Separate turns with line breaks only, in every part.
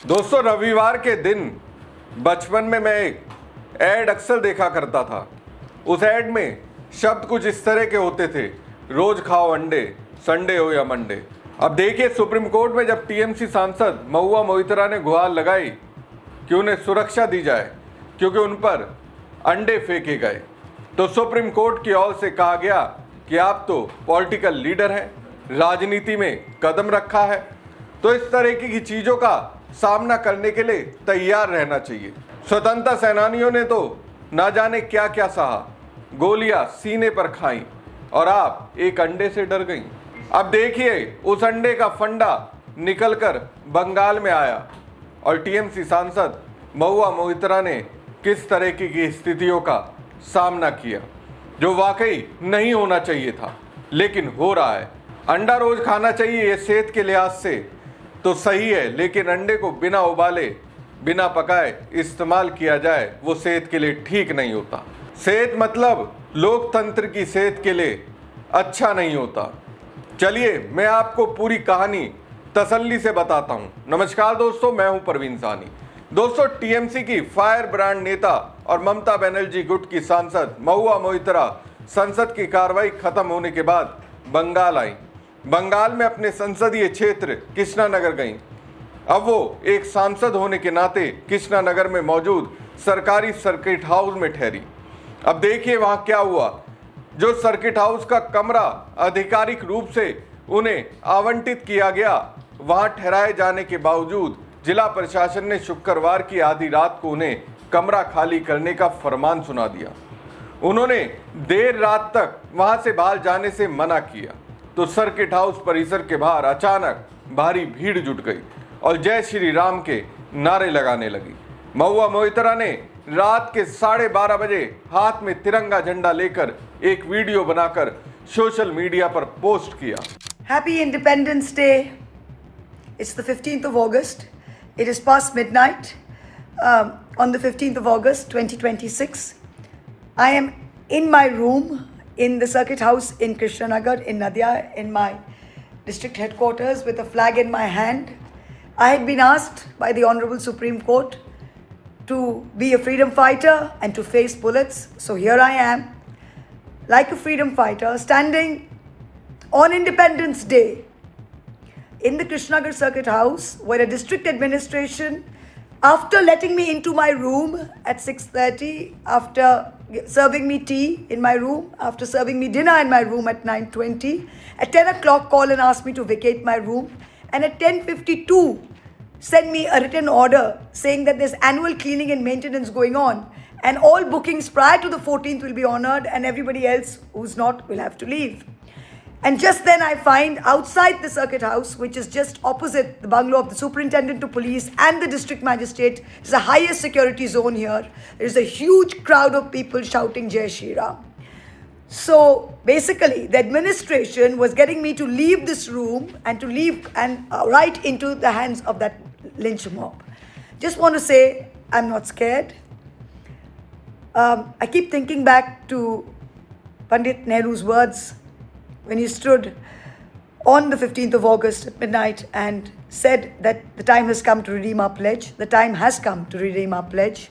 दोस्तों, रविवार के दिन बचपन में मैं एक ऐड अक्सर देखा करता था। उस ऐड में शब्द कुछ इस तरह के होते थे, रोज खाओ अंडे, संडे हो या मंडे। अब देखिए, सुप्रीम कोर्ट में जब टीएमसी सांसद महुआ मोइत्रा ने गुहार लगाई कि उन्हें सुरक्षा दी जाए क्योंकि उन पर अंडे फेंके गए, तो सुप्रीम कोर्ट की ओर से कहा गया कि आप तो पॉलिटिकल लीडर हैं, राजनीति में कदम रखा है, तो इस तरह की चीजों का सामना करने के लिए तैयार रहना चाहिए। स्वतंत्रता सेनानियों ने तो ना जाने क्या क्या सहा, गोलियां सीने पर खाई और आप एक अंडे से डर गईं। अब देखिए, उस अंडे का फंडा निकलकर बंगाल में आया और टीएमसी सांसद महुआ मोइत्रा ने किस तरह की स्थितियों का सामना किया, जो वाकई नहीं होना चाहिए था लेकिन हो रहा है। अंडा रोज खाना चाहिए, ये सेहत के लिहाज से तो सही है, लेकिन अंडे को बिना उबाले, बिना पकाए इस्तेमाल किया जाए वो सेहत के लिए ठीक नहीं होता। सेहत मतलब लोकतंत्र की सेहत के लिए अच्छा नहीं होता। चलिए मैं आपको पूरी कहानी तसल्ली से बताता हूं। नमस्कार दोस्तों, मैं हूं परवीन साहनी। दोस्तों, टीएमसी की फायर ब्रांड नेता और ममता बनर्जी गुट की सांसद महुआ मोइत्रा संसद की कार्रवाई खत्म होने के बाद बंगाल आई। बंगाल में अपने संसदीय क्षेत्र कृष्णानगर गईं। अब वो एक सांसद होने के नाते कृष्णानगर में मौजूद सरकारी सर्किट हाउस में ठहरी। अब देखिए वहां क्या हुआ। जो सर्किट हाउस का कमरा आधिकारिक रूप से उन्हें आवंटित किया गया, वहां ठहराए जाने के बावजूद जिला प्रशासन ने शुक्रवार की आधी रात को उन्हें कमरा खाली करने का फरमान सुना दिया। उन्होंने देर रात तक वहां से बाहर जाने से मना किया, तो सर्किट हाउस परिसर के बाहर अचानक भारी भीड़ जुट गई और जय श्री राम के नारे लगाने लगी। महुआ मोइत्रा ने रात के 12:30 बजे हाथ में तिरंगा झंडा लेकर एक वीडियो बनाकर सोशल मीडिया पर पोस्ट किया।
Happy Independence Day. It's the 15th of August. It is past midnight. On the 15th of August 2026, I am in my room in the circuit house in Krishnanagar in Nadia, in my district headquarters, with a flag in my hand. I had been asked by the Honorable Supreme Court to be a freedom fighter and to face bullets. So here I am, like a freedom fighter, standing on Independence Day in the Krishnanagar circuit house, where a district administration, after letting me into my room at 6:30, after serving me tea in my room, after serving me dinner in my room at 9:20, at 10 o'clock call and ask me to vacate my room, and at 10:52 send me a written order saying that there's annual cleaning and maintenance going on and all bookings prior to the 14th will be honored and everybody else who's not will have to leave. And just then I find outside the circuit house, which is just opposite the bungalow of the superintendent of police and the district magistrate, is the highest security zone here. There is a huge crowd of people shouting Jai Shri Ram. So basically the administration was getting me to leave this room and to leave and right into the hands of that lynch mob. Just want to say I'm not scared. I keep thinking back to Pandit Nehru's words when he stood on the 15th of August at midnight and said that the time has come to redeem our pledge. The time has come to redeem our pledge.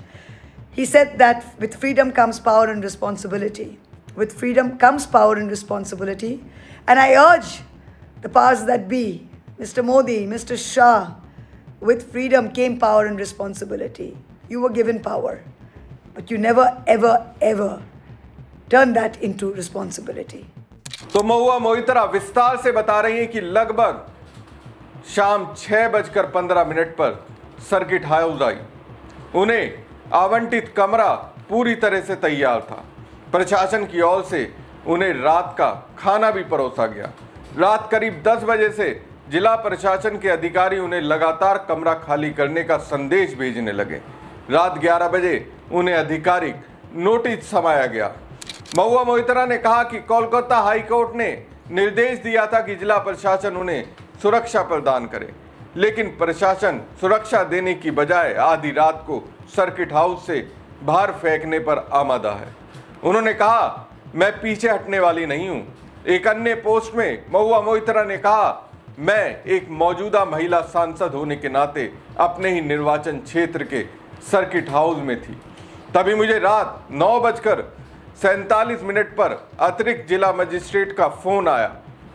He said that with freedom comes power and responsibility. With freedom comes power and responsibility. And I urge the powers that be, Mr. Modi, Mr. Shah, with freedom came power and responsibility. You were given power, but you never, ever, ever turned that into responsibility.
तो महुआ मोइत्रा विस्तार से बता रही हैं कि लगभग शाम 6:15 पर सर्किट हाउस आई। उन्हें आवंटित कमरा पूरी तरह से तैयार था। प्रशासन की ओर से उन्हें रात का खाना भी परोसा गया। रात करीब 10 बजे से जिला प्रशासन के अधिकारी उन्हें लगातार कमरा खाली करने का संदेश भेजने लगे। रात 11 बजे उन्हें आधिकारिक नोटिस थमाया गया। महुआ मोइत्रा ने कहा कि कोलकाता हाई कोर्ट ने निर्देश दिया था कि जिला प्रशासन उन्हें सुरक्षा प्रदान करे, लेकिन प्रशासन सुरक्षा देने की बजाय आधी रात को सर्किट हाउस से बाहर फेंकने पर आमादा है। उन्होंने कहा, मैं पीछे हटने वाली नहीं हूं। एक अन्य पोस्ट में महुआ मोइत्रा ने कहा, मैं एक मौजूदा महिला सांसद होने के नाते अपने ही निर्वाचन क्षेत्र के सर्किट हाउस में थी। तभी मुझे रात 9:47 पर अतिरिक्त जिला मजिस्ट्रेट का फोन आया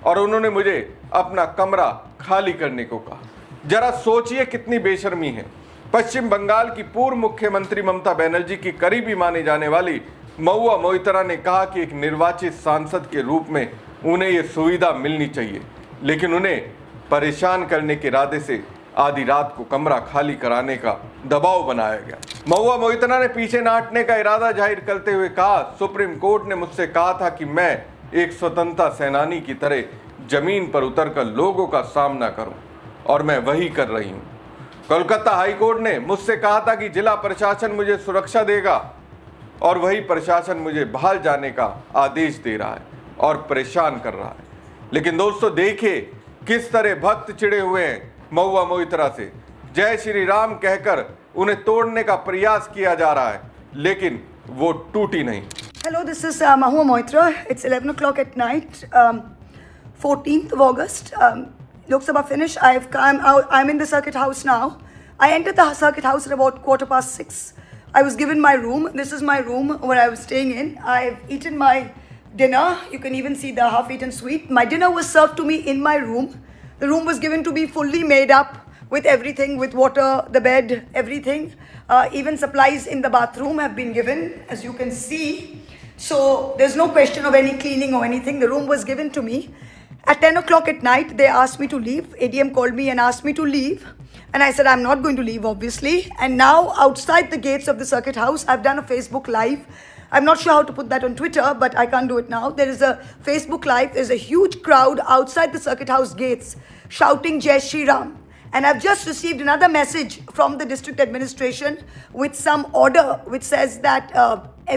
और उन्होंने मुझे अपना कमरा खाली करने को कहा। जरा सोचिए कितनी बेशर्मी है। पश्चिम बंगाल की पूर्व मुख्यमंत्री ममता बनर्जी की करीबी माने जाने वाली महुआ मोइत्रा ने कहा कि एक निर्वाचित सांसद के रूप में उन्हें यह सुविधा मिलनी चाहिए, लेकिन उन्हें परेशान करने के इरादे से आधी रात को कमरा खाली कराने का दबाव बनाया गया। महुआ मोइत्रा ने पीछे न हटने का इरादा जाहिर करते हुए कहा, सुप्रीम कोर्ट ने मुझसे कहा था कि मैं एक स्वतंत्रता सेनानी की तरह जमीन पर उतरकर लोगों का सामना करूं, और मैं वही कर रही हूं। कोलकाता हाई कोर्ट ने मुझसे कहा था कि जिला प्रशासन मुझे सुरक्षा देगा, और वही प्रशासन मुझे बहाल जाने का आदेश दे रहा है और परेशान कर रहा है। लेकिन दोस्तों देखिए किस तरह भक्त चिड़े हुए हैं महुआ मोइत्रा से। जय श्री राम कहकर उन्हें तोड़ने का प्रयास किया जा रहा है, लेकिन वो टूटी नहीं।
Hello, this is Mahua Moitra. It's 11 o'clock at night, 14th of August. Lok Sabha finished. I'm in the circuit house now. I entered the circuit house at about 6:15. I was given my room. This is my room where I was staying in. I've eaten my dinner. You can even see the half-eaten sweet. My dinner was served to me in my room. The room was given to me fully made up with everything, with water, the bed, everything. Even supplies in the bathroom have been given, as you can see. So there's no question of any cleaning or anything. The room was given to me. At 10 o'clock at night, they asked me to leave. ADM called me and asked me to leave. And I said, I'm not going to leave, obviously. And now, outside the gates of the circuit house, I've done a Facebook Live. I'm not sure how to put that on Twitter, but I can't do it now. There is a Facebook Live. There's a huge crowd outside the circuit house gates shouting Jai Shri Ram. And I've just received another message from the district administration with some order which says that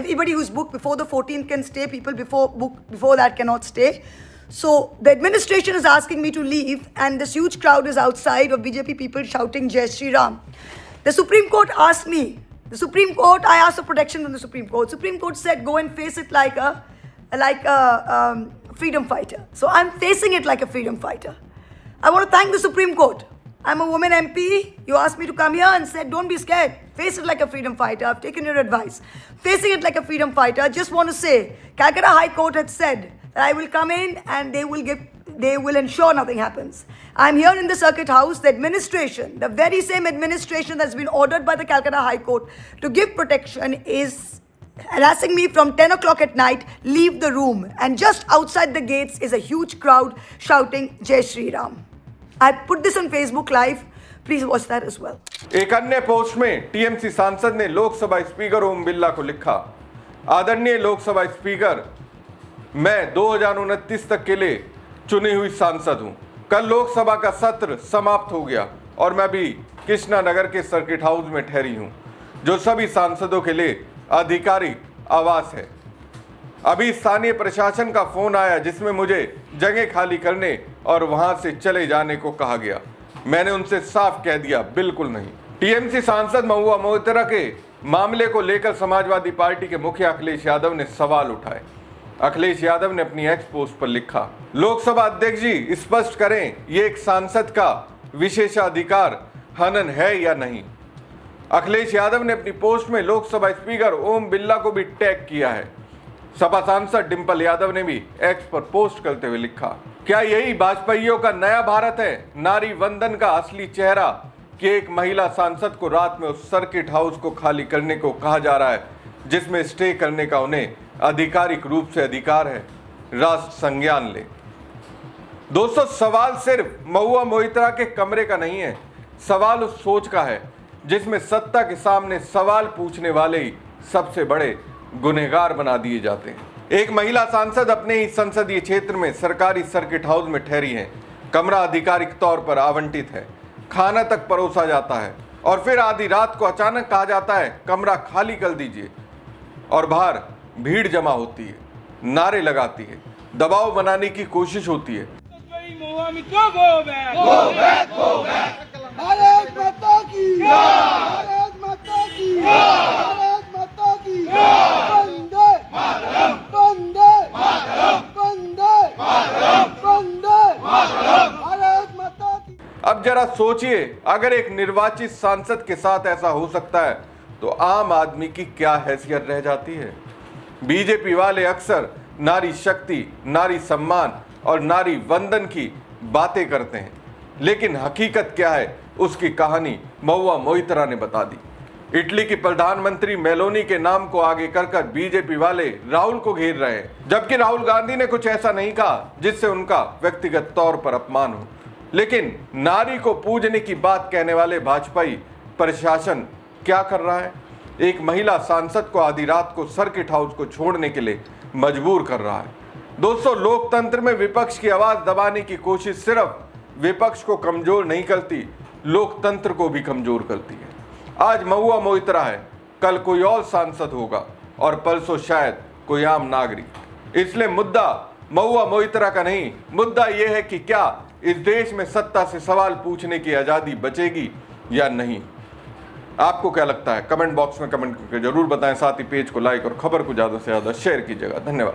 everybody who's booked before the 14th can stay. People before that cannot stay. So the administration is asking me to leave, and this huge crowd is outside of BJP people shouting Jai Shri Ram. The Supreme Court asked me. I asked for protection from the Supreme Court. Supreme Court said go and face it like a freedom fighter. So I'm facing it like a freedom fighter. I want to thank the Supreme Court. I'm a woman MP. You asked me to come here and said, don't be scared. Face it like a freedom fighter. I've taken your advice. Facing it like a freedom fighter. I just want to say, Calcutta High Court had said that I will come in and they will ensure nothing happens. I'm here in the circuit house. The administration, the very same administration that's been ordered by the Calcutta High Court to give protection, is harassing me from 10 o'clock at night. Leave the room. And just outside the gates is a huge crowd shouting Jai Shri Ram. I put this on Facebook Live. Please watch that as well.
एक अन्य post में TMC सांसद ने Lok Sabha speaker Om Birla को लिखा, आदरणीय Lok Sabha speaker, मैं 2029 तक के लिए चुनी हुई सांसद हूं। कल लोकसभा का सत्र समाप्त हो गया और मैं भी कृष्णा नगर के सर्किट हाउस में ठहरी हूं, जो सभी सांसदों के लिए आधिकारिक आवास है। अभी स्थानीय प्रशासन का फोन आया जिसमें मुझे जगह खाली करने और वहां से चले जाने को कहा गया। मैंने उनसे साफ कह दिया, बिल्कुल नहीं। टीएमसी सांसद महुआ मोइत्रा के मामले को लेकर समाजवादी पार्टी के मुखिया अखिलेश यादव ने सवाल उठाए। अखिलेश यादव ने अपनी एक्स पोस्ट पर लिखा, लोकसभा अध्यक्ष जी स्पष्ट करें, ये एक सांसद का विशेषाधिकार हनन है या नहीं। अखिलेश यादव ने अपनी पोस्ट में लोकसभा स्पीकर ओम बिरला को भी टैग किया है। सपा सांसद डिंपल यादव ने भी एक्स पर पोस्ट करते हुए लिखा, क्या यही वाजपेयियों का नया भारत है? नारी वंदन का असली चेहरा कि एक महिला सांसद को रात में उस सर्किट हाउस को खाली करने को कहा जा रहा है जिसमें स्टे करने का उन्हें आधिकारिक रूप से अधिकार है। राष्ट्र संज्ञान ले। दोस्तों, सवाल सिर्फ महुआ मोइत्रा के कमरे का नहीं है, सवाल उस सोच का है जिसमें सत्ता के सामने सवाल पूछने वाले ही सबसे बड़े गुनहगार बना दिए जाते हैं। एक महिला सांसद अपने ही संसदीय क्षेत्र में सरकारी सर्किट हाउस में ठहरी है। कमरा आधिकारिक तौर पर आवंटित है, खाना तक परोसा जाता है और फिर आधी रात को अचानक कहा जाता है कमरा खाली कर दीजिए, और बाहर भीड़ जमा होती है, नारे लगाती है, दबाव बनाने की कोशिश होती है।
भारत माता की, भारत माता की, भारत माता
जरा सोचिए, अगर एक निर्वाचित सांसद के साथ ऐसा हो सकता है तो आम आदमी की क्या हैसियत रह जाती है। बीजेपी वाले अक्सर नारी शक्ति, नारी सम्मान और नारी वंदन की बातें करते हैं, लेकिन हकीकत क्या है उसकी कहानी महुआ मोइत्रा ने बता दी। इटली की प्रधानमंत्री मेलोनी के नाम को आगे कर बीजेपी वाले राहुल को घेर रहे हैं, जबकि राहुल गांधी ने कुछ ऐसा नहीं कहा जिससे उनका व्यक्तिगत तौर पर अपमान हो। लेकिन नारी को पूजने की बात कहने वाले भाजपाई प्रशासन क्या कर रहा है? एक महिला सांसद को आधी रात को सर्किट हाउस को छोड़ने के लिए मजबूर कर रहा है। दोस्तों, लोकतंत्र में विपक्ष की आवाज दबाने की कोशिश सिर्फ विपक्ष को कमजोर नहीं करती, लोकतंत्र को भी कमजोर करती है। आज महुआ मोइत्रा है, कल कोई और सांसद होगा और परसों शायद कोई आम नागरिक। इसलिए मुद्दा महुआ मोइत्रा का नहीं, मुद्दा यह है कि क्या इस देश में सत्ता से सवाल पूछने की आजादी बचेगी या नहीं। आपको क्या लगता है? कमेंट बॉक्स में कमेंट करके जरूर बताएं। साथ ही पेज को लाइक और खबर को ज्यादा से ज्यादा शेयर कीजिएगा। धन्यवाद।